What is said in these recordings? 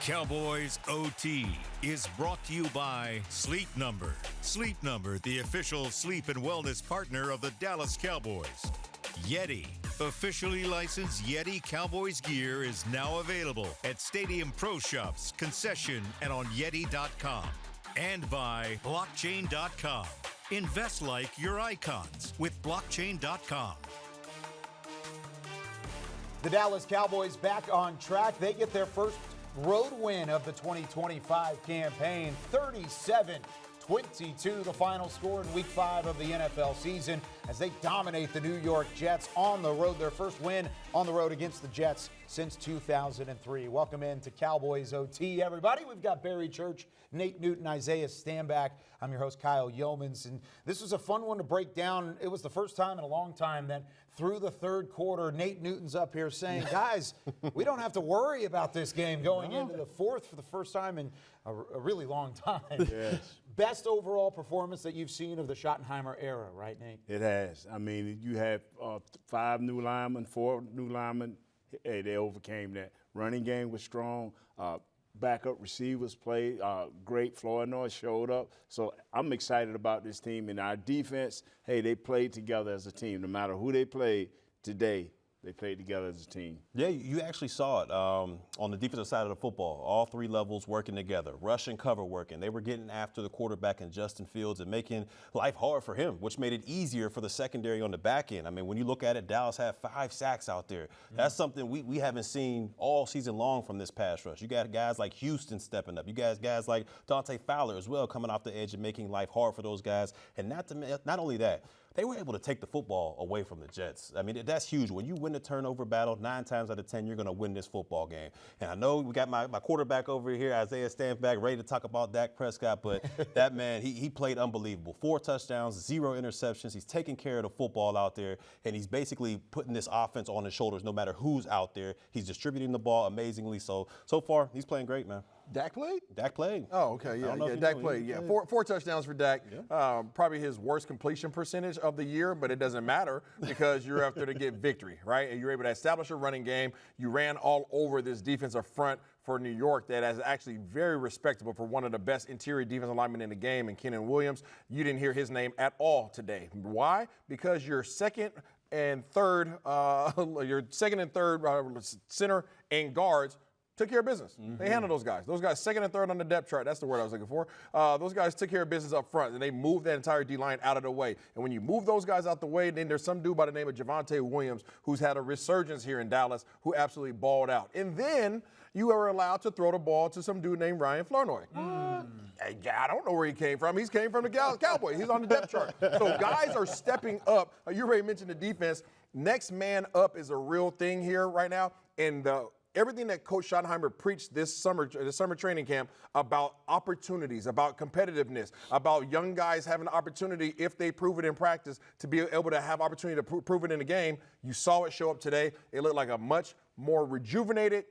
Cowboys OT is brought to you by Sleep Number. Sleep Number, the official sleep and wellness partner of the Dallas Cowboys. Yeti, officially licensed Yeti Cowboys gear, is now available at Stadium Pro Shops, concession, and on Yeti.com. And by Blockchain.com. Invest like your icons with Blockchain.com. The Dallas Cowboys back on track. They get their first road win of the 2025 campaign, 37-22, the final score in Week 5 of the NFL season as they dominate the New York Jets on the road. Their first win on the road against the Jets since 2003. Welcome in to Cowboys OT, everybody. We've got Barry Church, Nate Newton, Isaiah Stanback. I'm your host, Kyle Youmans, and this was a fun one to break down. It was the first time in a long time that through the third quarter, Nate Newton's up here saying, guys, we don't have to worry about this game going into the fourth for the first time in a really long time. Yes. Best overall performance that you've seen of the Schottenheimer era, right, Nate? It has. I mean, you have 5 new linemen, 4 new linemen. Hey, they overcame that. Running game was strong. Backup receivers played great. Flournoy showed up. So I'm excited about this team. And our defense, hey, they played together as a team. No matter who they played today, they played together as a team. Yeah, you actually saw it on the defensive side of the football. All 3 levels working together, rush and cover working. They were getting after the quarterback in Justin Fields and making life hard for him, which made it easier for the secondary on the back end. I mean, when you look at it, Dallas had 5 sacks out there. That's something we haven't seen all season long from this pass rush. You got guys like Houston stepping up. You guys like Dante Fowler as well coming off the edge and making life hard for those guys. And not only that, they were able to take the football away from the Jets. I mean, that's huge. When you win the turnover battle, 9 times out of 10, you're going to win this football game. And I know we got my quarterback over here, Isaiah Stanback, ready to talk about Dak Prescott, but that man, he played unbelievable. 4 touchdowns, 0 interceptions. He's taking care of the football out there, and he's basically putting this offense on his shoulders no matter who's out there. He's distributing the ball amazingly. So far, he's playing great, man. Dak played? Dak played. Oh, okay, yeah, Dak played. Yeah, four touchdowns for Dak. Yeah. Probably his worst completion percentage of the year, but it doesn't matter because you're after to get victory, right? And you're able to establish a running game. You ran all over this defensive front for New York that is actually very respectable for one of the best interior defensive linemen in the game, and Kenyon Williams. You didn't hear his name at all today. Why? Because your second and third center and guards took care of business. They handled those guys. Those guys, second and third on the depth chart. That's the word I was looking for. Those guys took care of business up front, and they moved that entire D-line out of the way. And when you move those guys out the way, then there's some dude by the name of Javonte Williams who's had a resurgence here in Dallas who absolutely balled out. And then you are allowed to throw the ball to some dude named Ryan Flournoy. I don't know where he came from. He came from the Cowboys. He's on the depth chart. So guys are stepping up. You already mentioned the defense. Next man up is a real thing here right now. And everything that Coach Schottenheimer preached this summer training camp about opportunities, about competitiveness, about young guys having the opportunity, if they prove it in practice, to be able to have opportunity to prove it in the game. You saw it show up today. It looked like a much more rejuvenated,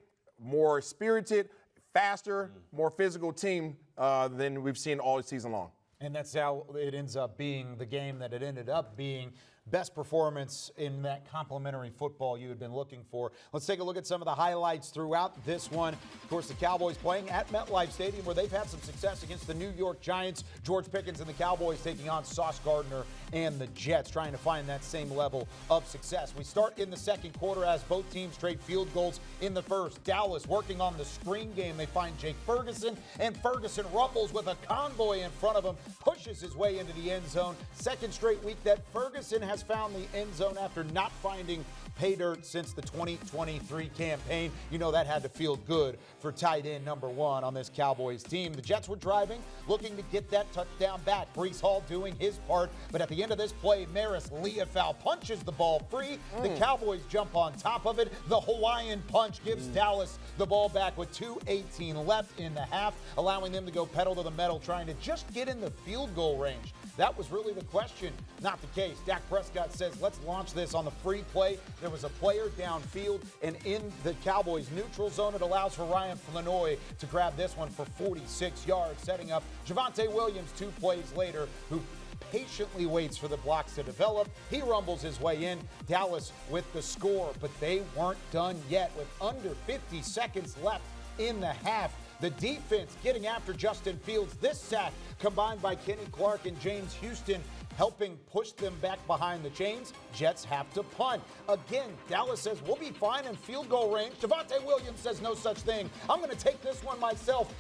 more spirited, faster, more physical team than we've seen all season long. And that's how it ends up being the game that it ended up being. Best performance in that complementary football you had been looking for. Let's take a look at some of the highlights throughout this one. Of course, the Cowboys playing at MetLife Stadium where they've had some success against the New York Giants. George Pickens and the Cowboys taking on Sauce Gardner and the Jets, trying to find that same level of success. We start in the second quarter as both teams trade field goals in the first. Dallas working on the screen game. They find Jake Ferguson, and Ferguson rumbles with a convoy in front of him, pushes his way into the end zone. Second straight week that Ferguson has found the end zone after not finding pay dirt since the 2023 campaign. You know that had to feel good for tight end number 1 on this Cowboys team. The Jets were driving, looking to get that touchdown back. Breece Hall doing his part, but at the end of this play, Maris Leofau punches the ball free. The Cowboys jump on top of it. The Hawaiian punch gives Dallas the ball back with 2:18 left in the half, allowing them to go pedal to the metal, trying to just get in the field goal range. That was really the question, not the case. Dak Prescott says, let's launch this on the free play. There was a player downfield, and in the Cowboys' neutral zone, it allows for Ryan Flournoy to grab this one for 46 yards, setting up Javonte Williams 2 plays later, who patiently waits for the blocks to develop. He rumbles his way in. Dallas with the score, but they weren't done yet. With under 50 seconds left in the half. The defense getting after Justin Fields. This sack combined by Kenny Clark and James Houston helping push them back behind the chains. Jets have to punt. Again, Dallas says, we'll be fine in field goal range. Javonte Williams says no such thing. I'm going to take this one myself.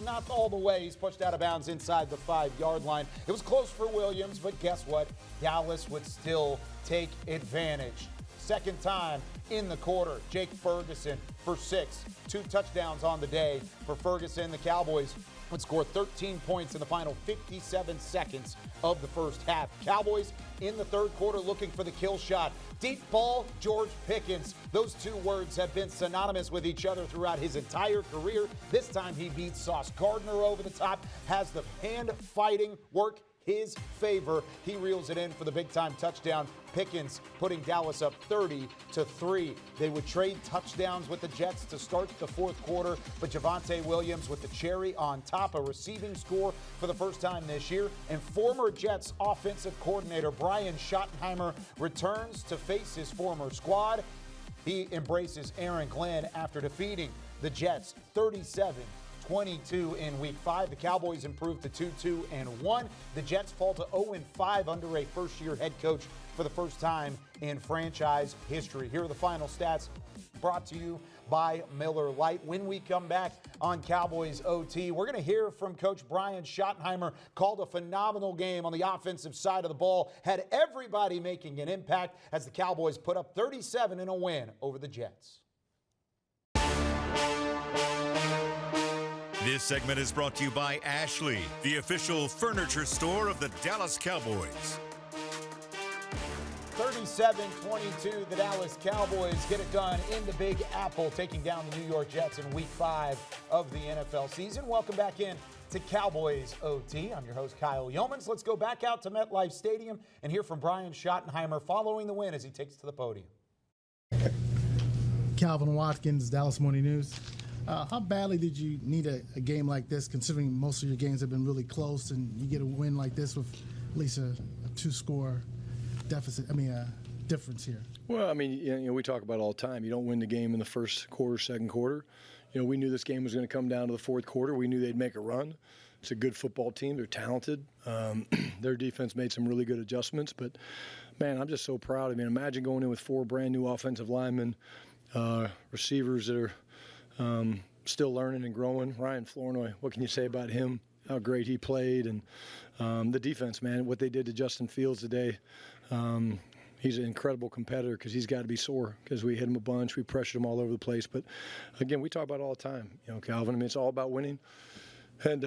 Not all the way. He's pushed out of bounds inside the 5-yard line. It was close for Williams, but guess what? Dallas would still take advantage. Second time in the quarter, Jake Ferguson for 6. 2 touchdowns on the day for Ferguson. The Cowboys would score 13 points in the final 57 seconds of the first half. Cowboys in the third quarter looking for the kill shot. Deep ball, George Pickens. Those 2 words have been synonymous with each other throughout his entire career. This time he beats Sauce Gardner over the top, has the hand fighting work his favor. He reels it in for the big-time touchdown. Pickens putting Dallas up 30-3. They would trade touchdowns with the Jets to start the fourth quarter, but Javonte Williams with the cherry on top, a receiving score for the first time this year. And former Jets offensive coordinator Brian Schottenheimer returns to face his former squad. He embraces Aaron Glenn after defeating the Jets 37-22 in Week 5. The Cowboys improved to 2-2-1. The Jets fall to 0-5 under a first-year head coach for the first time in franchise history. Here are the final stats brought to you by Miller Lite. When we come back on Cowboys OT, we're going to hear from Coach Brian Schottenheimer. Called a phenomenal game on the offensive side of the ball. Had everybody making an impact as the Cowboys put up 37 in a win over the Jets. This segment is brought to you by Ashley, the official furniture store of the Dallas Cowboys. 37-22, the Dallas Cowboys get it done in the Big Apple, taking down the New York Jets in Week 5 of the NFL season. Welcome back in to Cowboys OT. I'm your host, Kyle Youmans. Let's go back out to MetLife Stadium and hear from Brian Schottenheimer following the win as he takes to the podium. Calvin Watkins, Dallas Morning News. How badly did you need a game like this, considering most of your games have been really close, and you get a win like this with at least a 2-score difference here? Well, we talk about it all the time. You don't win the game in the first quarter, second quarter. We knew this game was going to come down to the fourth quarter. We knew they'd make a run. It's a good football team. They're talented. Their defense made some really good adjustments. But, man, I'm just so proud. Imagine going in with 4 brand-new offensive linemen, receivers that are still learning and growing. Ryan Flournoy, what can you say about him? How great he played. And the defense, man, what they did to Justin Fields today. He's an incredible competitor because he's got to be sore because we hit him a bunch. We pressured him all over the place. But, again, we talk about it all the time, Calvin. It's all about winning. And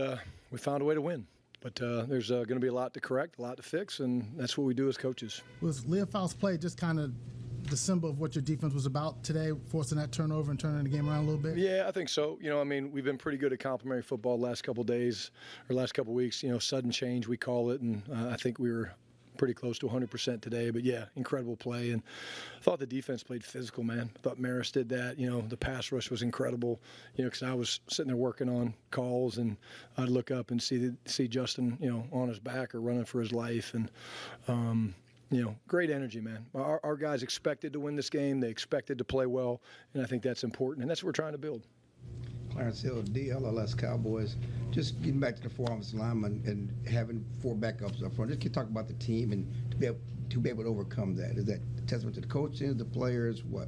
we found a way to win. But there's going to be a lot to correct, a lot to fix, and that's what we do as coaches. Was Leofold's play just kind of the symbol of what your defense was about today, forcing that turnover and turning the game around a little bit? Yeah, I think so. We've been pretty good at complimentary football the last couple of days or last couple of weeks. Sudden change, we call it, and I think we were pretty close to 100% today. But, yeah, incredible play. And I thought the defense played physical, man. I thought Maris did that. The pass rush was incredible, because I was sitting there working on calls, and I'd look up and see Justin, on his back or running for his life. And, great energy, man. Our guys expected to win this game. They expected to play well, and I think that's important, and that's what we're trying to build. Clarence Hill, DLLS Cowboys. Just getting back to the 4 offensive linemen and having 4 backups up front. Just can you talk about the team and to be able to overcome that? Is that a testament to the coaches, the players, what?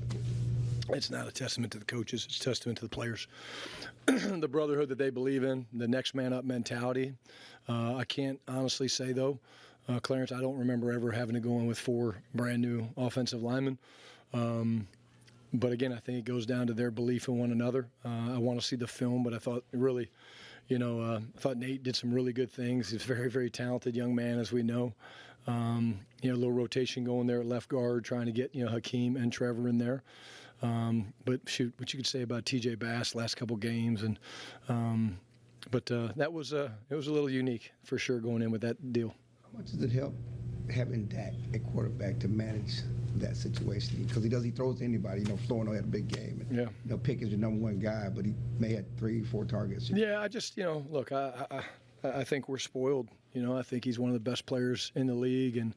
It's not a testament to the coaches. It's a testament to the players. The brotherhood that they believe in, the next man up mentality. I can't honestly say, though, Clarence, I don't remember ever having to go in with 4 brand new offensive linemen. But again, I think it goes down to their belief in one another. I want to see the film, but I thought really, I thought Nate did some really good things. He's a very, very talented young man, as we know. A little rotation going there at left guard, trying to get, Hakeem and Trevor in there. But shoot, what you could say about TJ Bass last couple games, and but that was it was a little unique for sure going in with that deal. How much does it help having Dak at quarterback to manage that situation? Because he throws to anybody. Flournoy had a big game. And, Pickens your number 1 guy, but he may have 3-4 targets. Yeah, I just look, I think we're spoiled. I think he's one of the best players in the league, and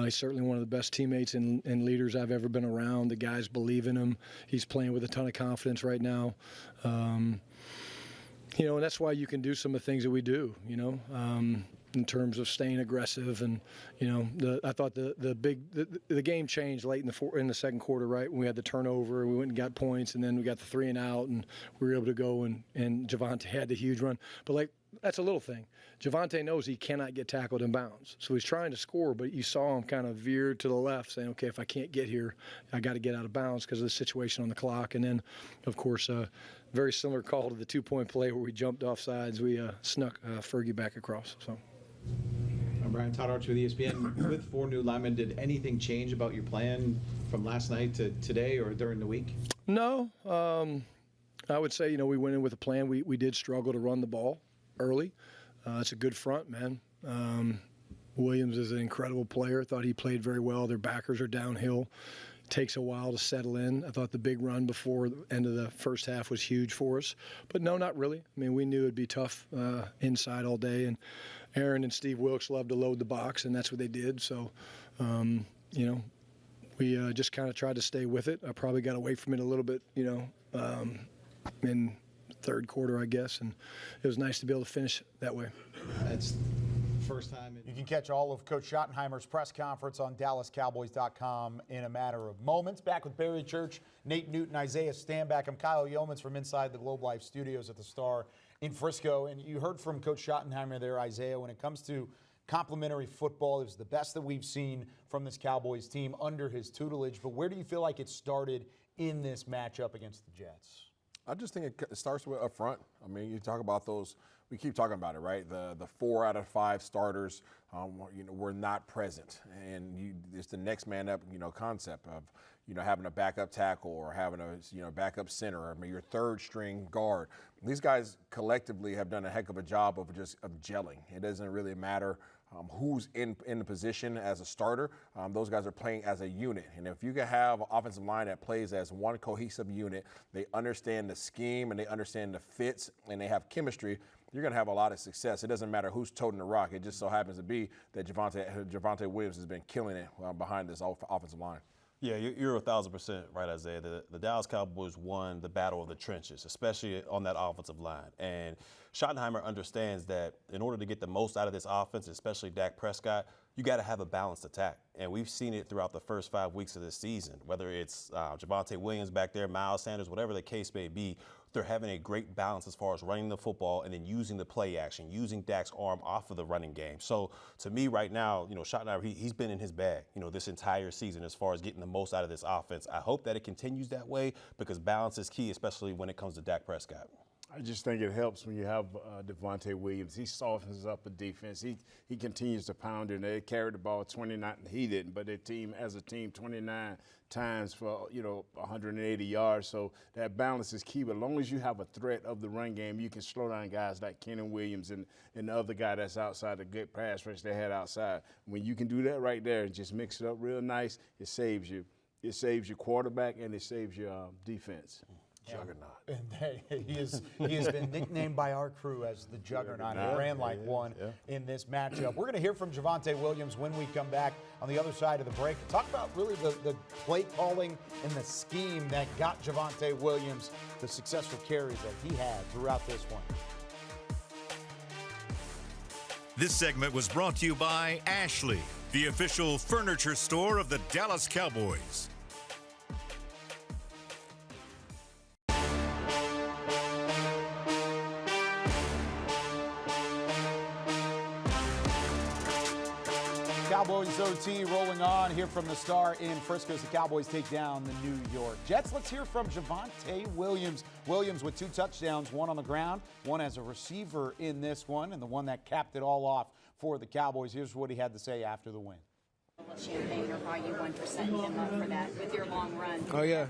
he's certainly one of the best teammates and leaders I've ever been around. The guys believe in him. He's playing with a ton of confidence right now. And that's why you can do some of the things that we do, in terms of staying aggressive. And, I thought the game changed late in the second quarter, right? When we had the turnover, we went and got points, and then we got the 3 and out, and we were able to go, and Javonte had the huge run. But, that's a little thing. Javonte knows he cannot get tackled in bounds. So he's trying to score, but you saw him kind of veer to the left, saying, okay, if I can't get here, I got to get out of bounds because of the situation on the clock. And then, of course, very similar call to the 2-point play where we jumped off sides. We snuck Fergie back across. So. I'm Brian Todd Archer with ESPN. With 4 new linemen, did anything change about your plan from last night to today or during the week? No. I would say, we went in with a plan. We did struggle to run the ball early. It's a good front, man. Williams is an incredible player. Thought he played very well. Their backers are downhill. Takes a while to settle in. I thought the big run before the end of the first half was huge for us. But no, not really. I mean, we knew it'd be tough inside all day. And Aaron and Steve Wilkes love to load the box, and that's what they did. So, we just kind of tried to stay with it. I probably got away from it a little bit, in third quarter, I guess, and it was nice to be able to finish that way. That's first time. You can catch all of Coach Schottenheimer's press conference on DallasCowboys.com in a matter of moments. Back with Barry Church, Nate Newton, Isaiah Stanback. I'm Kyle Youmans from inside the Globe Life studios at the Star in Frisco. And you heard from Coach Schottenheimer there, Isaiah, when it comes to complimentary football, it was the best that we've seen from this Cowboys team under his tutelage. But where do you feel like it started in this matchup against the Jets? I just think it starts with up front. I mean, you talk about those. We keep talking about it, right? The 4 out of 5 starters, were not present, and it's the next man up, concept of, having a backup tackle or having a, backup center. I mean, your third string guard. These guys collectively have done a heck of a job of gelling. It doesn't really matter who's in the position as a starter. Those guys are playing as a unit. And if you can have an offensive line that plays as one cohesive unit, they understand the scheme and they understand the fits and they have chemistry, you're going to have a lot of success. It doesn't matter who's toting the rock. It just so happens to be that Javonte Williams has been killing it behind this offensive line. Yeah, you're 1,000% right, Isaiah. The Dallas Cowboys won the battle of the trenches, especially on that offensive line. And Schottenheimer understands that in order to get the most out of this offense, especially Dak Prescott, you got to have a balanced attack. And we've seen it throughout the first 5 weeks of this season, whether it's Javonte Williams back there, Miles Sanders, whatever the case may be. They're having a great balance as far as running the football and then using the play action, using Dak's arm off of the running game. So to me right now, Schottenheimer, he's been in his bag, this entire season as far as getting the most out of this offense. I hope that it continues that way because balance is key, especially when it comes to Dak Prescott. I just think it helps when you have Devontae Williams. He softens up the defense. He continues to pound it. They carried the ball 29. He didn't, but their team, as a team, 29 times for 180 yards. So that balance is key. But as long as you have a threat of the run game, you can slow down guys like Kenan Williams and the other guy that's outside, the good pass rush they had outside. When you can do that right there and just mix it up real nice, it saves you. It saves your quarterback and it saves your defense. Juggernaut. And he has been nicknamed by our crew as the Juggernaut. He ran like one in this matchup. We're going to hear from Javonte Williams when we come back on the other side of the break. Talk about really the play calling and the scheme that got Javonte Williams the successful carries that he had throughout this one. This segment was brought to you by Ashley, the official furniture store of the Dallas Cowboys. Cowboys OT rolling on here from the Star in Frisco as the Cowboys take down the New York Jets. Let's hear from Javonte Williams. Williams with 2 touchdowns, 1 on the ground, 1 as a receiver in this one, and the one that capped it all off for the Cowboys. Here's what he had to say after the win. Champagne or how you won for setting him up for that with your long run. Oh, yeah.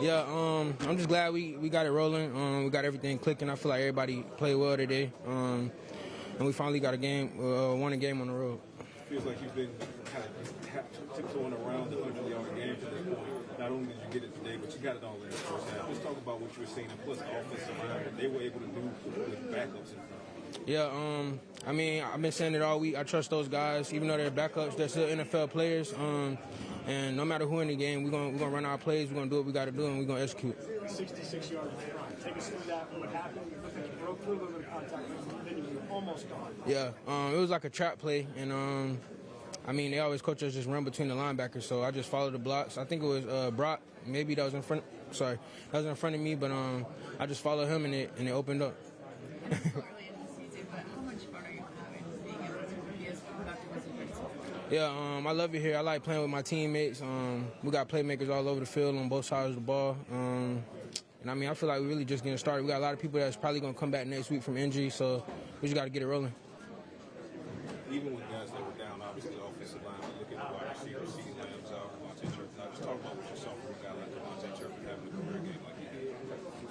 Yeah, I'm just glad we got it rolling. We got everything clicking. I feel like everybody played well today. And we finally got won a game on the road. Feels like you've been kind of tiptoeing around the 100-yard game to this point. not only did you get it today, but you got it all in the first half. Just talk about what you were seeing, and plus the offensive line, what they were able to do with backups in front. Yeah, I mean, I've been saying it all week. I trust those guys, even though they're backups. They're still NFL players. And no matter who in the game, we're gonna run our plays. We're gonna do what we got to do, and we're gonna execute. 66 yards in front. Take us through that. What happened? You looked like you broke through a little bit of contact, then you were almost gone. Yeah, it was like a trap play, and I mean, they always coach us just run between the linebackers, so I just followed the blocks. I think it was Brock, maybe that was in front. Sorry, that was in front of me, but I just followed him, and it opened up. Yeah, I love it here. I like playing with my teammates. We got playmakers all over the field on both sides of the ball. And I mean, I feel like we're really just getting started. We got a lot of people that's probably going to come back next week from injury, so we just got to get it rolling. Even with guys that were down, obviously the offensive line, we look at the wide receivers, CeeDee Lamb's out, Devontae Turpin. Just talk about what you saw from a guy like Devontae Turpin having a career game like he did.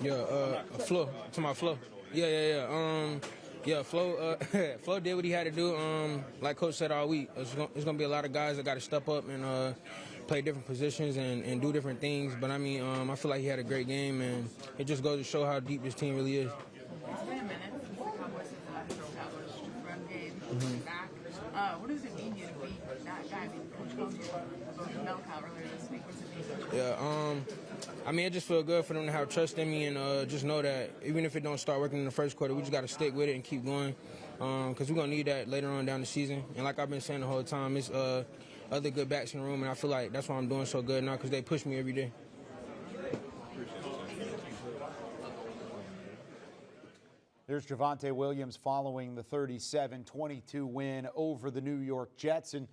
Yeah, Flo. To my Flo. Yeah, Flo did what he had to do. Like Coach said all week, it's going to be a lot of guys that got to step up and play different positions and do different things. But, I mean, I feel like he had a great game, and it just goes to show how deep this team really is. It's been a minute since the Cowboys have established run game back. What does it mean to you to beat that guy? I mean, Coach called you Melcow earlier this week. What's it mean? Yeah, I mean, it just feels good for them to have trust in me and just know that even if it don't start working in the first quarter, we just got to stick with it and keep going because we're going to need that later on down the season. And like I've been saying the whole time, it's other good backs in the room, and I feel like that's why I'm doing so good now because they push me every day. There's Javonte Williams following the 37-22 win over the New York Jets. And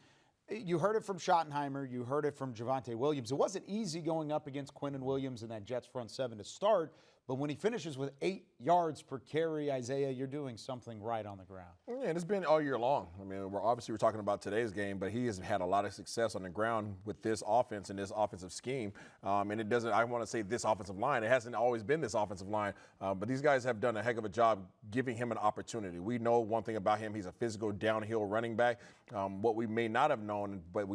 you heard it from Schottenheimer. You heard it from Javonte Williams. It wasn't easy going up against Quinnen Williams in that Jets front seven to start. But when he finishes with 8 yards per carry, Isaiah, you're doing something right on the ground. Yeah, and it's been all year long. I mean, we're talking about today's game, but he has had a lot of success on the ground with this offense and this offensive scheme. And it doesn't, I want to say this offensive line. It hasn't always been this offensive line. But these guys have done a heck of a job giving him an opportunity. We know one thing about him. He's a physical downhill running back. What we may not have known, but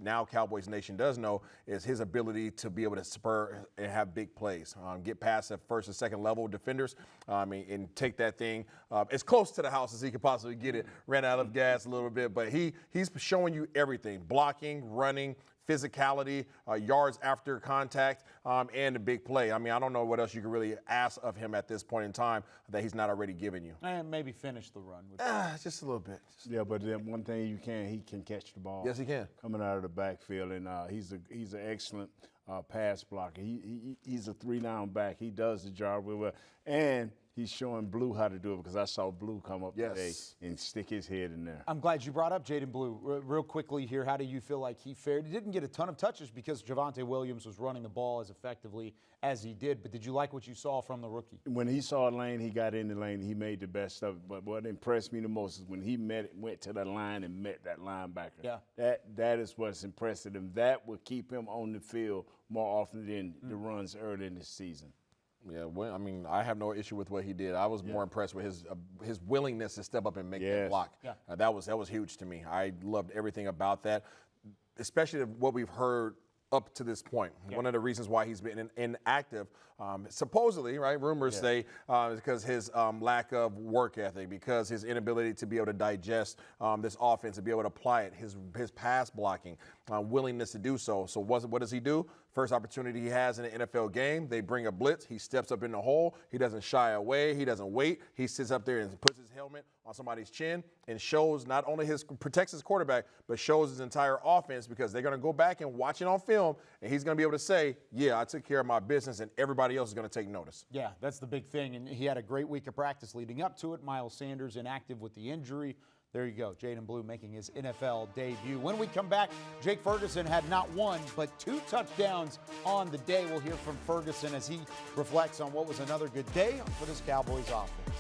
now Cowboys Nation does know, is his ability to be able to spur and have big plays. Get past the first and second level defenders, and take that thing as close to the house as he could possibly get it. Ran out of gas a little bit, but he's showing you everything: blocking, running, physicality, yards after contact, and a big play. I mean, I don't know what else you can really ask of him at this point in time that he's not already given you. And maybe finish the run. Just a little bit. Yeah, but then one thing he can catch the ball. Yes, he can. Coming out of the backfield, and he's an excellent pass blocker. He's a 3-down back. He does the job really well. And he's showing Blue how to do it because I saw Blue come up today and stick his head in there. I'm glad you brought up Jaden Blue. Real quickly here, how do you feel like he fared? He didn't get a ton of touches because Javonte Williams was running the ball as effectively as he did, but did you like what you saw from the rookie? When he saw a lane, he got in the lane. He made the best of it. But what impressed me the most is when he went to the line and met that linebacker. Yeah. That is what's impressive him. That will keep him on the field more often than the runs early in the season. Yeah, well, I mean, I have no issue with what he did. I was more impressed with his willingness to step up and make that block. Yeah. That was huge to me. I loved everything about that, especially what we've heard up to this point. Yeah. One of the reasons why he's been inactive, supposedly, right? Rumors say is because his lack of work ethic, because his inability to be able to digest this offense and be able to apply it, his pass blocking, willingness to do so. So what does he do? First opportunity he has in an NFL game, they bring a blitz. He steps up in the hole. He doesn't shy away. He doesn't wait. He sits up there and puts his helmet on somebody's chin and shows not only protects his quarterback, but shows his entire offense because they're going to go back and watch it on film, and he's going to be able to say, yeah, I took care of my business, and everybody else is going to take notice. Yeah, that's the big thing, and he had a great week of practice leading up to it. Miles Sanders inactive with the injury. There you go, Jaden Blue making his NFL debut. When we come back, Jake Ferguson had not one, but 2 touchdowns on the day. We'll hear from Ferguson as he reflects on what was another good day for this Cowboys offense.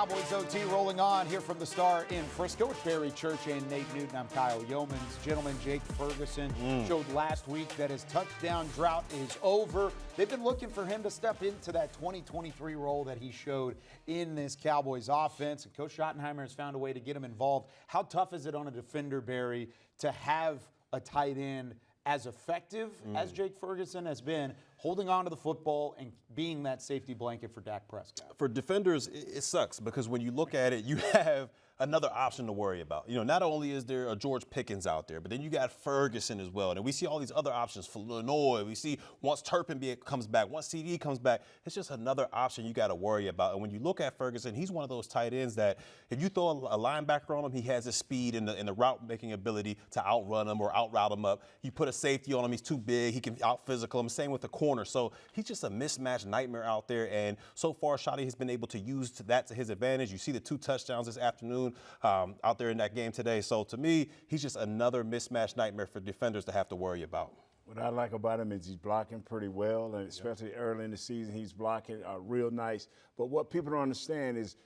Cowboys OT rolling on here from the Star in Frisco with Barry Church and Nate Newton. I'm Kyle Youmans. Gentlemen, Jake Ferguson showed last week that his touchdown drought is over. They've been looking for him to step into that 2023 role that he showed in this Cowboys offense. And Coach Schottenheimer has found a way to get him involved. How tough is it on a defender, Barry, to have a tight end as effective as Jake Ferguson has been, holding on to the football and being that safety blanket for Dak Prescott? For defenders, it sucks because when you look at it, you have another option to worry about. You know, not only is there a George Pickens out there, but then you got Ferguson as well. And we see all these other options for Illinois. We see once Turpin comes back, once CD comes back, it's just another option you got to worry about. And when you look at Ferguson, he's one of those tight ends that if you throw a linebacker on him, he has the speed and the route-making ability to outrun him or outroute him up. You put a safety on him, he's too big. He can out-physical him. Same with the corner. So he's just a mismatched nightmare out there. And so far, Shotty has been able to use that to his advantage. You see the 2 touchdowns this afternoon out there in that game today. So to me, he's just another mismatched nightmare for defenders to have to worry about. What I like about him is he's blocking pretty well, and especially early in the season, he's blocking real nice. But what people don't understand is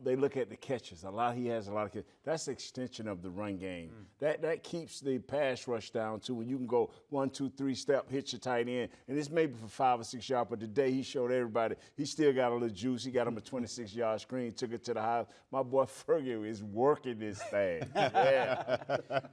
they look at the catches. He has a lot of catches. That's the extension of the run game. That keeps the pass rush down too. When you can go 1, 2, 3 step, hit your tight end, and it's maybe for 5 or 6 yards. But today he showed everybody he still got a little juice. He got him a 26-yard screen, took it to the house. My boy Fergie is working this thing. Yeah.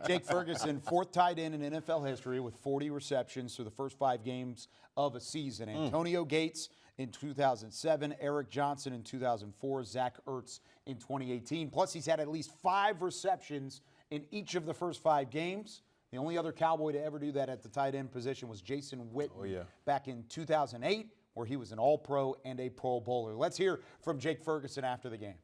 Jake Ferguson, 4th tight end in NFL history with 40 receptions through the first 5 games of a season. Antonio Gates in 2007, Eric Johnson in 2004, Zach Ertz in 2018. Plus, he's had at least 5 receptions in each of the first 5 games. The only other Cowboy to ever do that at the tight end position was Jason Witten back in 2008, where he was an All-Pro and a Pro Bowler. Let's hear from Jake Ferguson after the game.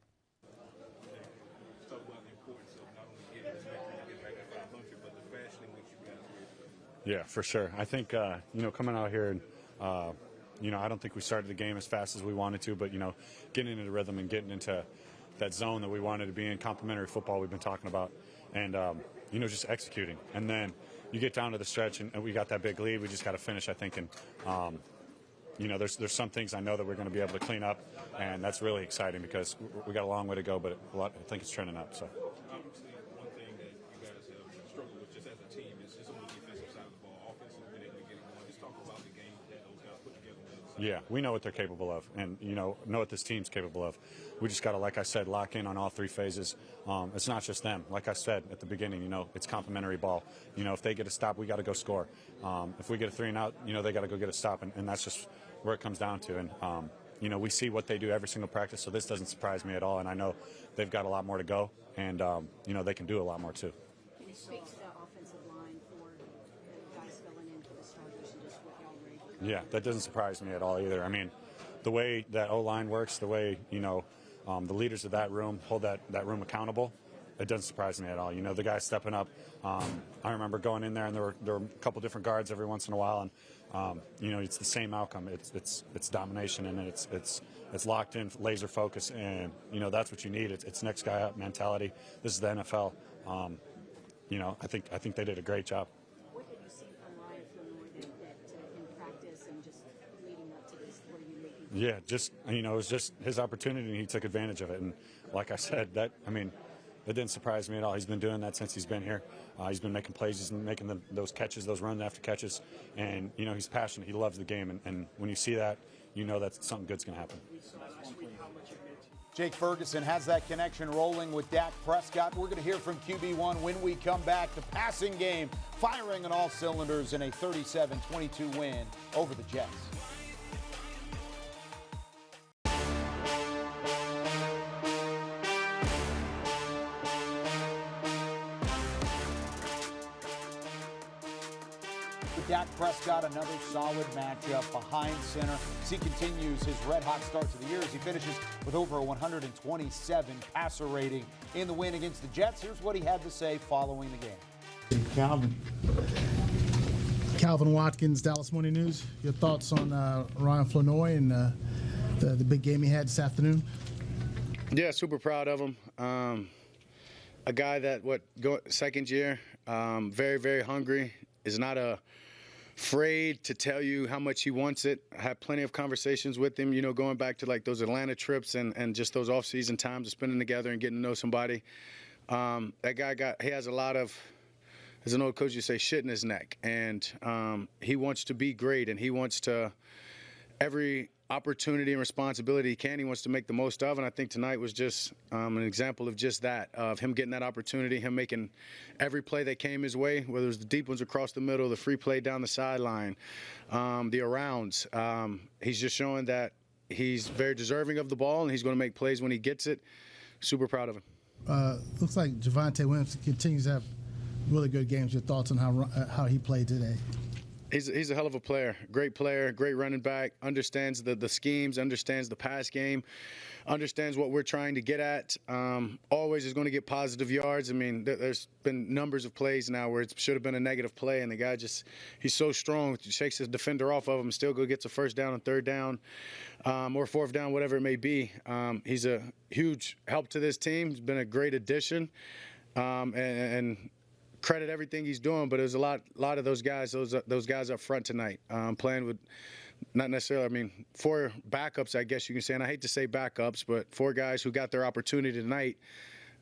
Yeah, for sure. I think, coming out here and, I don't think we started the game as fast as we wanted to, but, getting into the rhythm and getting into that zone that we wanted to be in, complementary football we've been talking about, and, just executing. And then you get down to the stretch, and we got that big lead. We just got to finish, I think. And, there's some things I know that we're going to be able to clean up, and that's really exciting because we got a long way to go, but I think it's trending up. So. Obviously, one thing that you guys have struggled with just as a team is just on the defensive side of the ball. Offensively, been able to get it going. Just talk about the game that those guys put together. Yeah, we know what they're capable of, and know what this team's capable of. We just got to, like I said, lock in on all 3 phases. It's not just them. Like I said at the beginning, it's complementary ball. If they get a stop, we got to go score. If we get a 3 and out, they got to go get a stop, and that's just where it comes down to. And we see what they do every single practice, so this doesn't surprise me at all. And I know they've got a lot more to go, and they can do a lot more too. Can you speak to the offensive line for the guys filling in for the starters and just what y'all ready? Yeah, that doesn't surprise me at all either. I mean, the way that O-line works, the way, the leaders of that room hold that room accountable, it doesn't surprise me at all. The guys stepping up. I remember going in there, and there were a couple different guards every once in a while, and it's the same outcome. It's domination, and it's locked in, laser focus, and that's what you need. It's next guy up mentality. This is the NFL. I think they did a great job. What did you see from Ryan Flanor that in practice and just leading up to this? What are you looking for? Yeah, just it was just his opportunity, and he took advantage of it. And like I said, it didn't surprise me at all. He's been doing that since he's been here. He's been making plays. He's been making those catches, those run after catches. And, he's passionate. He loves the game. And when you see that, that something good's going to happen. Jake Ferguson has that connection rolling with Dak Prescott. We're going to hear from QB1 when we come back. The passing game firing on all cylinders in a 37-22 win over the Jets. Dak Prescott, another solid matchup behind center as he continues his red-hot start to the year as he finishes with over a 127 passer rating in the win against the Jets. Here's what he had to say following the game. Calvin Watkins, Dallas Morning News. Your thoughts on Ryan Flanor and the big game he had this afternoon? Yeah, super proud of him. A guy that second year, very, very hungry. Is not a afraid to tell you how much he wants it. I had plenty of conversations with him, going back to like those Atlanta trips and just those off-season times of spending together and getting to know somebody. That guy he has a lot of, as an old coach, you say, shit in his neck. And he wants to be great, and he wants to, every opportunity and responsibility he can, he wants to make the most of. And I think tonight was just an example of just that, of him getting that opportunity, him making every play that came his way, whether it was the deep ones across the middle, the free play down the sideline, the arounds. He's just showing that he's very deserving of the ball, and he's going to make plays when he gets it. Super proud of him. Looks like Javonte Williams continues to have really good games. Your thoughts on how he played today? He's a hell of a player, great running back, understands the schemes, understands the pass game, understands what we're trying to get at, always is going to get positive yards. I mean, there's been numbers of plays now where it should have been a negative play, and the guy he's so strong, shakes his defender off of him, still gets a first down and third down, or fourth down, whatever it may be. He's a huge help to this team. He's been a great addition, and credit everything he's doing, but there's a lot of those guys up front tonight, playing with not necessarily, 4 backups, I guess you can say, and I hate to say backups, but 4 guys who got their opportunity tonight,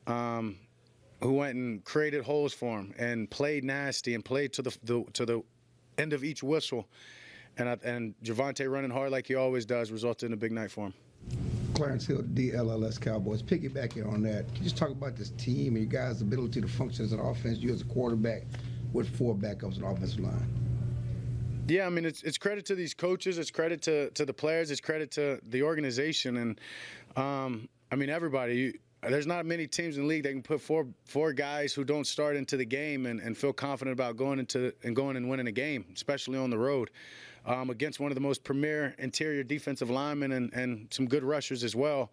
who went and created holes for him and played nasty and played to the end of each whistle, and Javonte running hard like he always does resulted in a big night for him. Clarence Hill, DLLS Cowboys. Piggybacking on that, can you just talk about this team and you guys' ability to function as an offense? You as a quarterback with 4 backups on the offensive line. Yeah, it's credit to these coaches, it's credit to the players, it's credit to the organization, and everybody. There's not many teams in the league that can put four guys who don't start into the game and feel confident about going and winning a game, especially on the road. Against one of the most premier interior defensive linemen and some good rushers as well.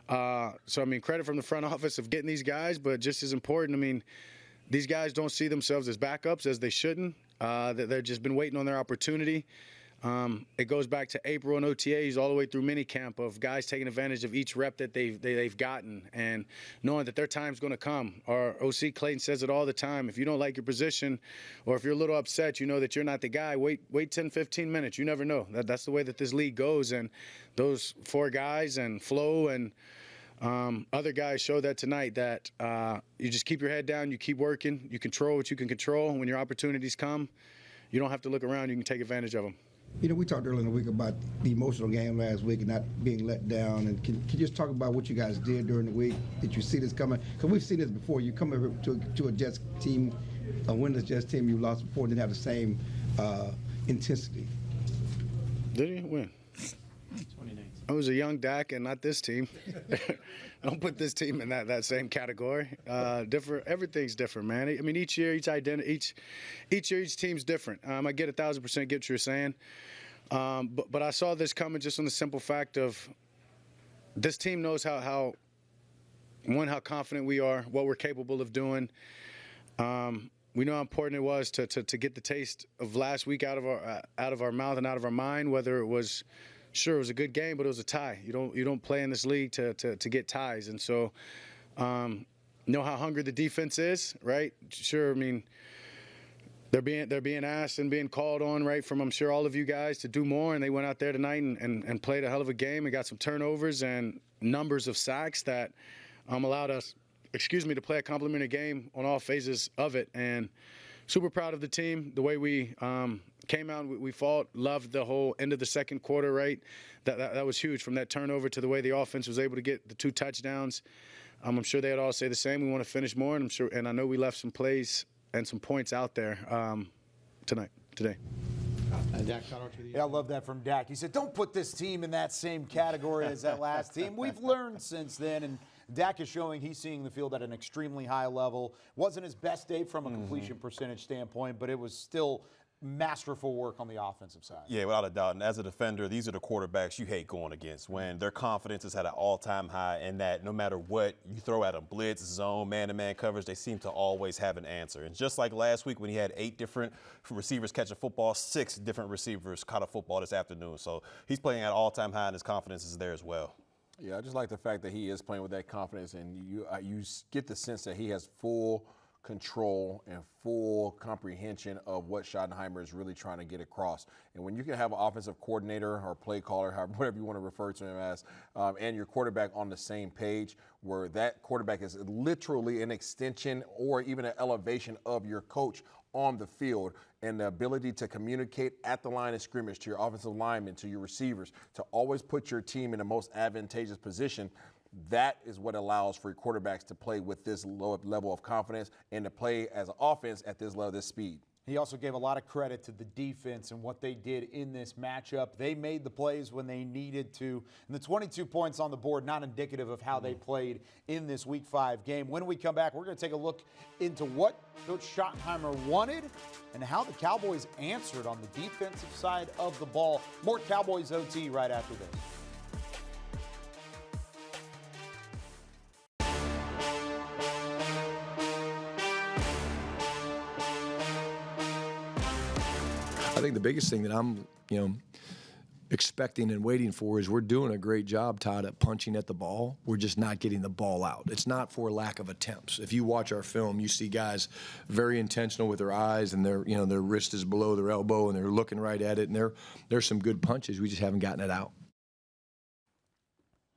So, credit from the front office of getting these guys, but just as important, these guys don't see themselves as backups, as they shouldn't. They've just been waiting on their opportunity. It goes back to April and OTAs all the way through minicamp of guys taking advantage of each rep that they've gotten and knowing that their time's going to come. Our OC Clayton says it all the time. If you don't like your position or if you're a little upset, you know that you're not the guy. Wait 10, 15 minutes. You never know. That's the way that this league goes. And those 4 guys and Flo and other guys show that tonight, that you just keep your head down, you keep working, you control what you can control. When your opportunities come, you don't have to look around. You can take advantage of them. We talked earlier in the week about the emotional game last week and not being let down. And can you just talk about what you guys did during the week? Did you see this coming? Because we've seen this before. You come over to a Jets team, a winless Jets team you lost before, and didn't have the same intensity. Did he win? 2019. I was a young Dak, and not this team. Don't put this team in that same category. Different. Everything's different, man. Each year, each year, each team's different. I get 1,000% get what you're saying, but I saw this coming just on the simple fact of this team knows how confident we are, what we're capable of doing. We know how important it was to get the taste of last week out of our mouth and out of our mind. Whether it was. Sure, it was a good game, but it was a tie. You don't play in this league to get ties, and so know how hungry the defense is, right? Sure, they're being asked and being called on, right, from I'm sure all of you guys to do more, and they went out there tonight and played a hell of a game and got some turnovers and numbers of sacks that allowed us, to play a complimentary game on all phases of it, and super proud of the team, the way we came out, we fought, loved the whole end of the second quarter, right? That was huge, from that turnover to the way the offense was able to get the 2 touchdowns. I'm sure they'd all say the same. We want to finish more, and I know we left some plays and some points out there today. Dak, I love that from Dak. He said, don't put this team in that same category as that last team. We've learned since then, and Dak is showing he's seeing the field at an extremely high level. Wasn't his best day from a completion percentage standpoint, but it was still masterful work on the offensive side. Yeah, without a doubt. And as a defender, these are the quarterbacks you hate going against, when their confidence is at an all-time high, and that no matter what you throw at them, blitz, zone, man-to-man coverage, they seem to always have an answer. And just like last week when he had 8 different receivers catch a football, 6 different receivers caught a football this afternoon. So he's playing at all-time high, and his confidence is there as well. Yeah, I just like the fact that he is playing with that confidence, and you get the sense that he has full control and full comprehension of what Schottenheimer is really trying to get across. And when you can have an offensive coordinator or play caller, whatever you want to refer to him as, and your quarterback on the same page, where that quarterback is literally an extension or even an elevation of your coach on the field, and the ability to communicate at the line of scrimmage to your offensive linemen, to your receivers, to always put your team in the most advantageous position, that is what allows for your quarterbacks to play with this low level of confidence and to play as an offense at this level, this speed. He also gave a lot of credit to the defense and what they did in this matchup. They made the plays when they needed to. And the 22 points on the board, not indicative of how they played in this Week 5 game. When we come back, we're going to take a look into what Coach Schottenheimer wanted and how the Cowboys answered on the defensive side of the ball. More Cowboys OT right after this. I think the biggest thing that I'm, expecting and waiting for is we're doing a great job, Todd, at punching at the ball. We're just not getting the ball out. It's not for lack of attempts. If you watch our film, you see guys very intentional with their eyes and their wrist is below their elbow and they're looking right at it. And there's some good punches. We just haven't gotten it out.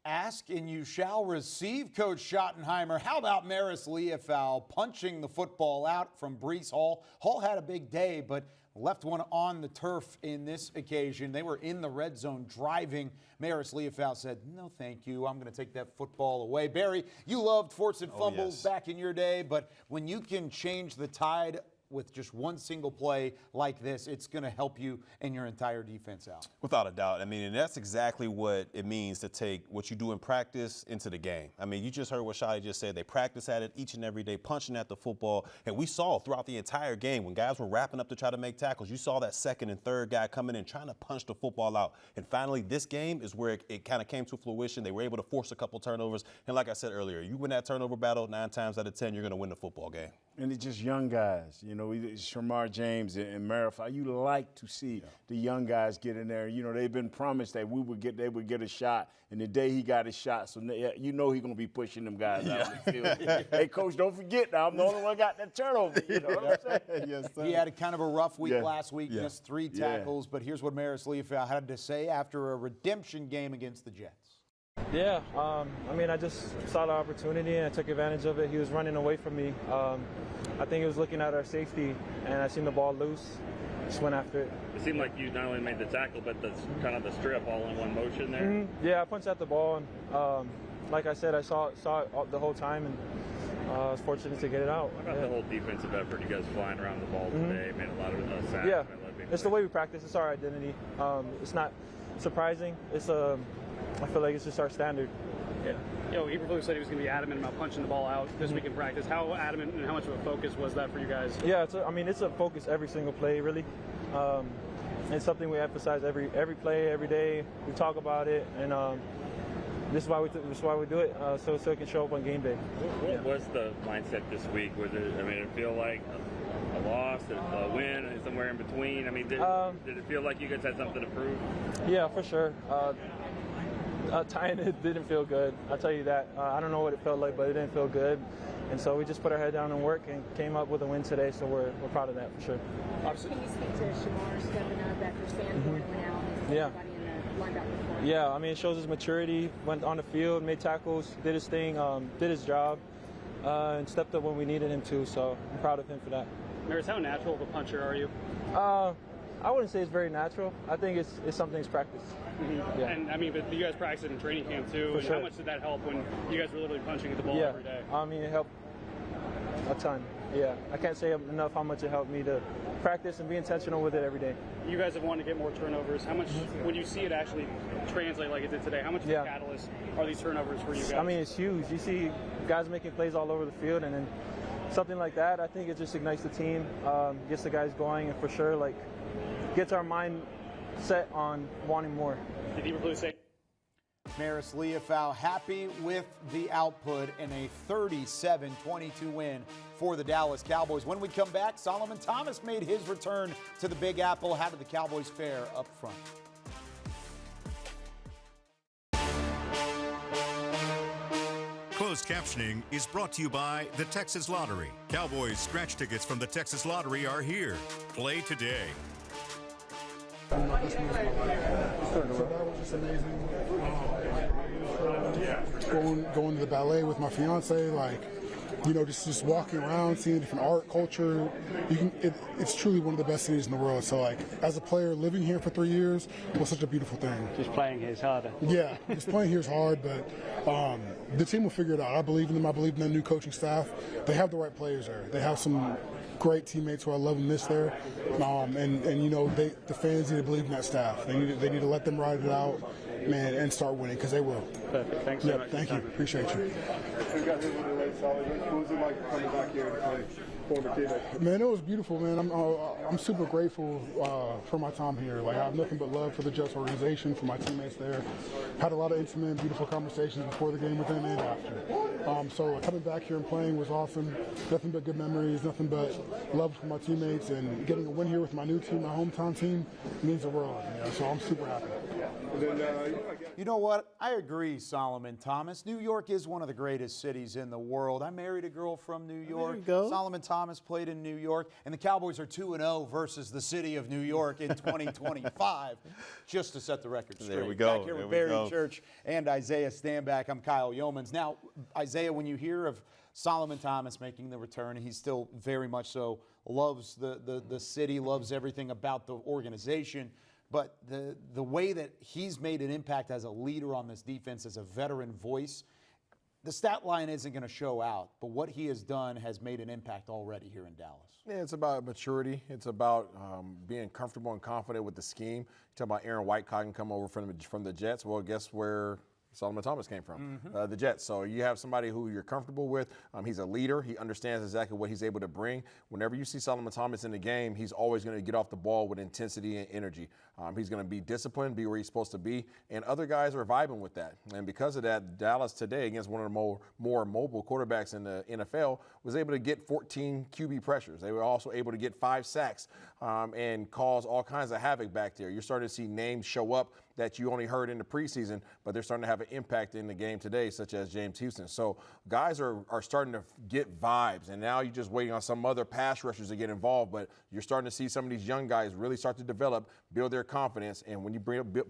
Ask and you shall receive, Coach Schottenheimer. How about Maris Leofau punching the football out from Breece Hall? Hall had a big day, but left one on the turf in this occasion. They were in the red zone driving. Maris Leofau said, no, thank you. I'm going to take that football away. Barry, you loved forcing fumbles back in your day, but when you can change the tide with just one single play like this, it's going to help you and your entire defense out. Without a doubt. I mean, and that's exactly what it means to take what you do in practice into the game. I mean, you just heard what Shotty just said. They practice at it each and every day, punching at the football. And we saw throughout the entire game when guys were wrapping up to try to make tackles, you saw that second and third guy coming in trying to punch the football out. And finally, this game is where it kind of came to fruition. They were able to force a couple turnovers. And like I said earlier, you win that turnover battle 9 times out of 10, you're going to win the football game. And it's just young guys, Shamar James and Marify. You like to see the young guys get in there. They've been promised that they would get a shot, and the day he got a shot, so he's going to be pushing them guys out of the field. Hey, Coach, don't forget now, I'm the only one got that turnover. You know what I'm saying? Yes, sir. He had a kind of a rough week last week, missed 3 tackles, but here's what Maris Leofau had to say after a redemption game against the Jets. Yeah, I just saw the opportunity and I took advantage of it. He was running away from me. I think he was looking at our safety, and I seen the ball loose. Just went after it. It seemed like you not only made the tackle, but the kind of the strip all in one motion there. Mm-hmm. Yeah, I punched at the ball, and like I said, I saw it the whole time, and I was fortunate to get it out. How about the whole defensive effort? You guys flying around the ball today, made a lot of sacks. Yeah, it's the way we practice. It's our identity. It's not surprising. I feel like it's just our standard. Yeah. Eberflus said he was going to be adamant about punching the ball out this week in practice. How adamant and how much of a focus was that for you guys? Yeah, it's a focus every single play, really. It's something we emphasize every play, every day. We talk about it, and this is why we do it, so it can show up on game day. What was the mindset this week? Was it? Did it feel like a loss, a win, somewhere in between? Did it feel like you guys had something to prove? Yeah, for sure. Tying it didn't feel good. I'll tell you that. I don't know what it felt like, but it didn't feel good. And so we just put our head down and work and came up with a win today, so we're proud of that for sure. Can you speak to Shamar stepping up after Stanback went out? Yeah. In the linebacker corps? Yeah, it shows his maturity, went on the field, made tackles, did his thing, did his job, and stepped up when we needed him to, so I'm proud of him for that. Maris, how natural of a puncher are you? I wouldn't say it's very natural. I think it's something that's practiced. Mm-hmm. Yeah. And but you guys practiced in training camp too. And how much did that help when you guys were literally punching at the ball every day? It helped a ton. Yeah, I can't say enough how much it helped me to practice and be intentional with it every day. You guys have wanted to get more turnovers. How much, when you see it actually translate like it did today, how much of a catalyst are these turnovers for you guys? It's huge. You see guys making plays all over the field, and then something like that, I think it just ignites the team, gets the guys going, and for sure, gets our mind set on wanting more. Did Eberflus say? Maris Leofau happy with the output in a 37-22 win for the Dallas Cowboys. When we come back, Solomon Thomas made his return to the Big Apple. How did the Cowboys fare up front? Closed captioning is brought to you by the Texas Lottery. Cowboys scratch tickets from the Texas Lottery are here. Play today. So that was just amazing. Going to the ballet with my fiance, like, you know, just walking around, seeing different art, culture. It's truly one of the best cities in the world. So, like, as a player, living here for 3 years was such a beautiful thing. Just playing here is harder. Yeah, just playing here is hard, but the team will figure it out. I believe in them. I believe in the new coaching staff. They have the right players there. They have some great teammates who I love and miss there. And you know, the fans need to believe in that staff. They need to let them ride it out, man, and start winning, because they will. Perfect. Thanks so much. Thank you. Appreciate you. What was it like coming back here and playing for the teammates? Man, it was beautiful, man. I'm super grateful for my time here. Like, I have nothing but love for the Jets organization, for my teammates there. Had a lot of intimate, beautiful conversations before the game with them and after. So coming back here and playing was awesome. Nothing but good memories, nothing but love for my teammates, and getting a win here with my new team, my hometown team, means the world. You know, so I'm super happy. You know what? I agree, Solomon Thomas. New York is one of the greatest cities in the world. I married a girl from New York. Solomon Thomas played in New York, and the Cowboys are 2-0 versus the city of New York in 2025, just to set the record straight. There we go. Back here with Barry Church and Isaiah Stanback. I'm Kyle Youmans. Now, Isaiah, when you hear of Solomon Thomas making the return, he still very much so loves the city, loves everything about the organization. But the way that he's made an impact as a leader on this defense, as a veteran voice, the stat line isn't going to show out. But what he has done has made an impact already here in Dallas. Yeah, it's about maturity. It's about being comfortable and confident with the scheme. You talk about Aaron Whitecott can come over from the Jets. Well, guess where Solomon Thomas came from, the Jets. So you have somebody who you're comfortable with. He's a leader. He understands exactly what he's able to bring. Whenever you see Solomon Thomas in the game, he's always going to get off the ball with intensity and energy. He's going to be disciplined, be where he's supposed to be, and other guys are vibing with that. And because of that, Dallas today, against one of the more mobile quarterbacks in the NFL, was able to get 14 QB pressures. They were also able to get 5 sacks and cause all kinds of havoc back there. You're starting to see names show up that you only heard in the preseason, but they're starting to have an impact in the game today, such as James Houston. So guys are starting to get vibes, and now you're just waiting on some other pass rushers to get involved, but you're starting to see some of these young guys really start to develop, build their confidence, and when you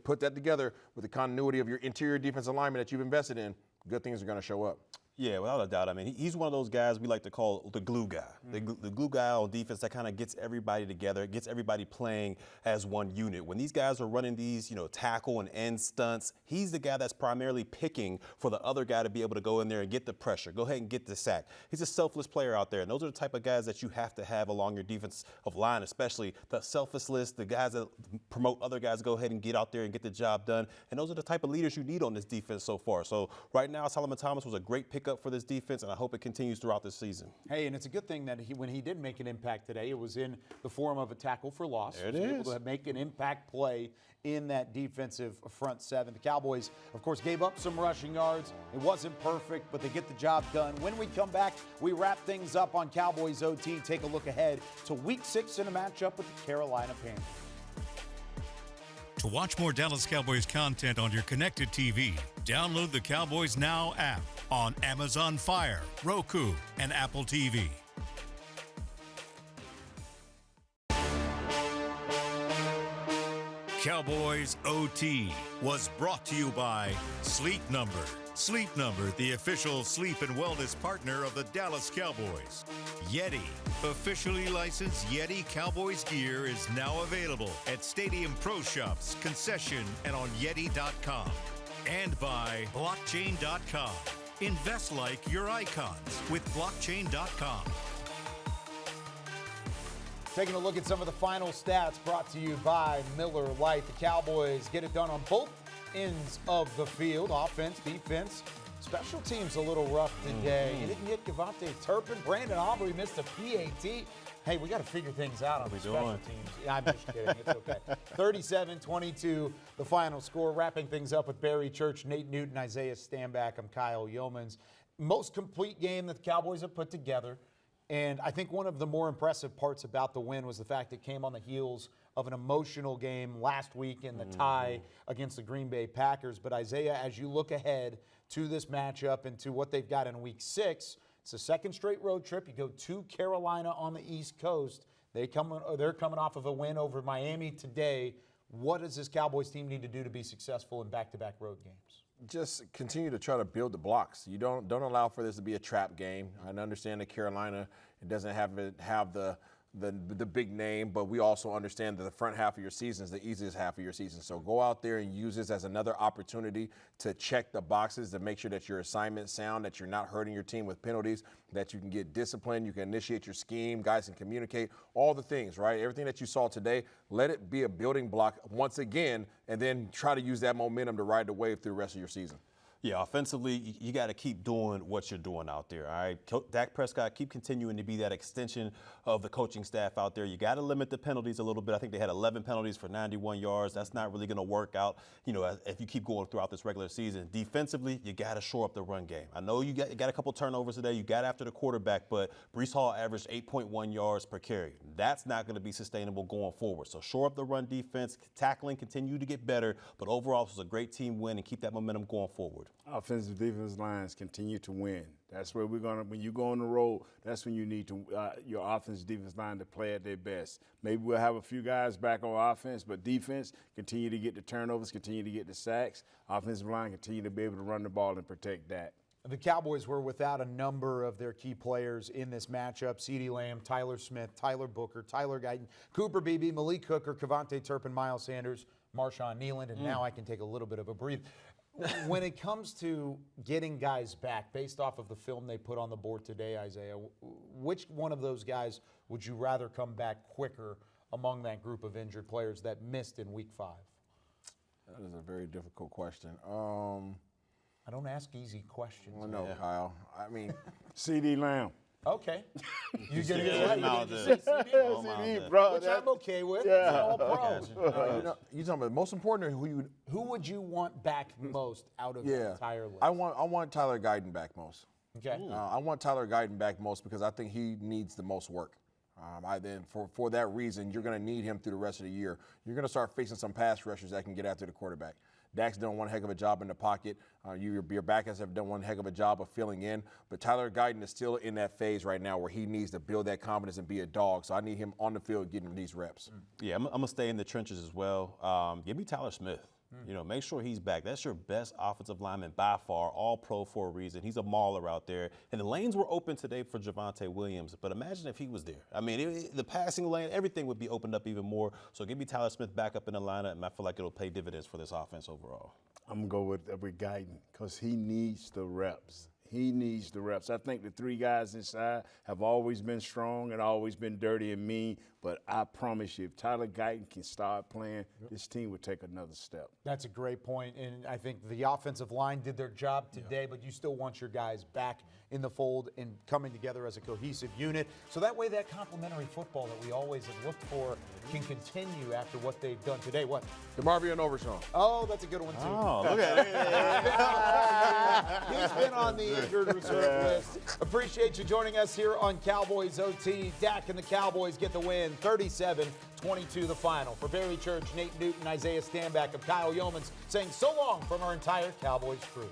put that together with the continuity of your interior defensive lineman that you've invested in, good things are going to show up. Yeah, without a doubt. I mean, he's one of those guys we like to call the glue guy. The glue guy on defense that kind of gets everybody together, gets everybody playing as one unit. When these guys are running these, tackle and end stunts, he's the guy that's primarily picking for the other guy to be able to go in there and get the pressure, go ahead and get the sack. He's a selfless player out there, and those are the type of guys that you have to have along your defensive line, especially the selfless, the guys that promote other guys to go ahead and get out there and get the job done. And those are the type of leaders you need on this defense so far. So right now, Solomon Thomas was a great pickup for this defense, and I hope it continues throughout this season. Hey, and it's a good thing that when he did make an impact today, it was in the form of a tackle for loss. There it is. is. Able to make an impact play in that defensive front seven. The Cowboys, of course, gave up some rushing yards. It wasn't perfect, but they get the job done. When we come back, we wrap things up on Cowboys OT. Take a look ahead to Week 6 in a matchup with the Carolina Panthers. To watch more Dallas Cowboys content on your connected TV, download the Cowboys Now app on Amazon Fire, Roku, and Apple TV. Cowboys OT was brought to you by Sleep Number. Sleep Number, the official sleep and wellness partner of the Dallas Cowboys. Yeti, officially licensed Yeti Cowboys gear, is now available at Stadium Pro Shops, concession, and on Yeti.com. And by Blockchain.com. Invest like your icons with Blockchain.com. Taking a look at some of the final stats brought to you by Miller Lite. The Cowboys get it done on both ends of the field, offense, defense. Special teams a little rough today. You didn't get Devontae Turpin. Brandon Aubrey missed a PAT. Hey, we got to figure things out on the special teams. Yeah, I'm just kidding. It's okay. 37-22, the final score. Wrapping things up with Barry Church, Nate Newton, Isaiah Stanback. I'm Kyle Youmans. Most complete game that the Cowboys have put together. And I think one of the more impressive parts about the win was the fact it came on the heels of an emotional game last week in the tie against the Green Bay Packers. But Isaiah, as you look ahead to this matchup and to what they've got in Week 6. It's a second straight road trip. You go to Carolina on the East Coast. They're coming off of a win over Miami today. What does this Cowboys team need to do to be successful in back-to-back road games? Just continue to try to build the blocks. You don't allow for this to be a trap game. I understand that Carolina doesn't have the big name, but we also understand that the front half of your season is the easiest half of your season. So go out there and use this as another opportunity to check the boxes, to make sure that your assignment's sound, that you're not hurting your team with penalties, that you can get disciplined, you can initiate your scheme, guys can communicate, all the things, right? Everything that you saw today, let it be a building block once again, and then try to use that momentum to ride the wave through the rest of your season. Yeah, offensively, you got to keep doing what you're doing out there, all right? Dak Prescott, keep continuing to be that extension of the coaching staff out there. You got to limit the penalties a little bit. I think they had 11 penalties for 91 yards. That's not really going to work out, if you keep going throughout this regular season. Defensively, you got to shore up the run game. I know you got a couple turnovers today. You got after the quarterback, but Breece Hall averaged 8.1 yards per carry. That's not going to be sustainable going forward. So shore up the run defense, tackling, continue to get better, but overall, this was a great team win and keep that momentum going forward. Offensive defensive lines continue to win. That's where when you go on the road, that's when you need your offensive defensive line to play at their best. Maybe we'll have a few guys back on offense, but defense continue to get the turnovers, continue to get the sacks. Offensive line continue to be able to run the ball and protect that. The Cowboys were without a number of their key players in this matchup. CeeDee Lamb, Tyler Smith, Tyler Booker, Tyler Guyton, Cooper Beebe, Malik Hooker, Kevontae Turpin, Miles Sanders, Marshawn Kneeland, and now I can take a little bit of a breathe. When it comes to getting guys back, based off of the film they put on the board today, Isaiah, which one of those guys would you rather come back quicker among that group of injured players that missed in Week 5? That is a very difficult question. I don't ask easy questions. Well, no, man. Kyle. I mean, CeeDee Lamb. Okay. You get it Yeah, right. CD, bro. Which I'm okay with. Yeah. It's all pros. You talking about most important, or who would you want back most out of the entire list? I want Tyler Guyton back most. Okay. I want Tyler Guyton back most because I think he needs the most work. For that reason, you're going to need him through the rest of the year. You're going to start facing some pass rushers that can get after the quarterback. Dak's done one heck of a job in the pocket. Your backers have done one heck of a job of filling in. But Tyler Guyton is still in that phase right now where he needs to build that confidence and be a dog. So I need him on the field getting these reps. Yeah, I'm going to stay in the trenches as well. Give me Tyler Smith. Make sure he's back. That's your best offensive lineman by far, all pro for a reason. He's a mauler out there. And the lanes were open today for Javonte Williams. But imagine if he was there. I mean, the passing lane, everything would be opened up even more. So give me Tyler Smith back up in the lineup, and I feel like it'll pay dividends for this offense overall. I'm going to go with Guyton because he needs the reps. He needs the reps. I think the three guys inside have always been strong and always been dirty and mean, but I promise you, if Tyler Guyton can start playing, this team would take another step. That's a great point, and I think the offensive line did their job today, but you still want your guys back in the fold and coming together as a cohesive unit, so that way that complementary football that we always have looked for can continue after what they've done today. What? DeMarvion Overshawn. Oh, that's a good one, too. Oh, look at it. He's been on the injured reserve list. Appreciate you joining us here on Cowboys OT. Dak and the Cowboys get the win, 37-22 the final. For Barry Church, Nate Newton, Isaiah Stanback, of Kyle Youmans saying so long from our entire Cowboys crew.